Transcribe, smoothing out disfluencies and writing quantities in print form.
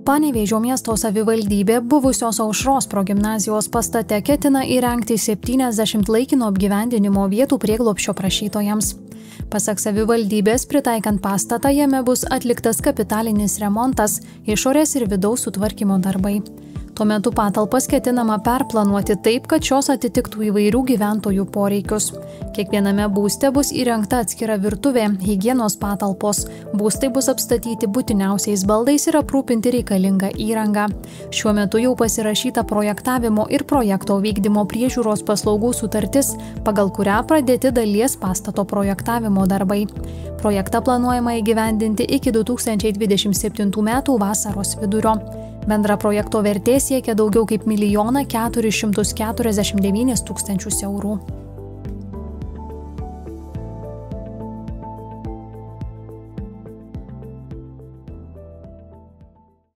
Panevėžio miesto savivaldybė buvusios Aušros progimnazijos pastate ketina įrengti 70 laikino apgyvendinimo vietų prieglobsčio prašytojams. Pasak savivaldybės, pritaikant pastatą, jame bus atliktas kapitalinis remontas, išorės ir vidaus sutvarkymo darbai. Tuo metu patalpas ketinama perplanuoti taip, kad šios atitiktų įvairių gyventojų poreikius. Kiekviename būste bus įrengta atskira virtuvė, higienos patalpos, būstai bus apstatyti būtiniausiais baldais ir aprūpinti reikalingą įrangą. Šiuo metu jau pasirašyta projektavimo ir projekto vykdymo priežiūros paslaugų sutartis, pagal kurią pradėti dalies pastato projektavimo darbai. Projektą planuojama įgyvendinti iki 2027 metų vasaros vidurio. Bendra projekto vertė siekia daugiau kaip 1 449 000 eurų.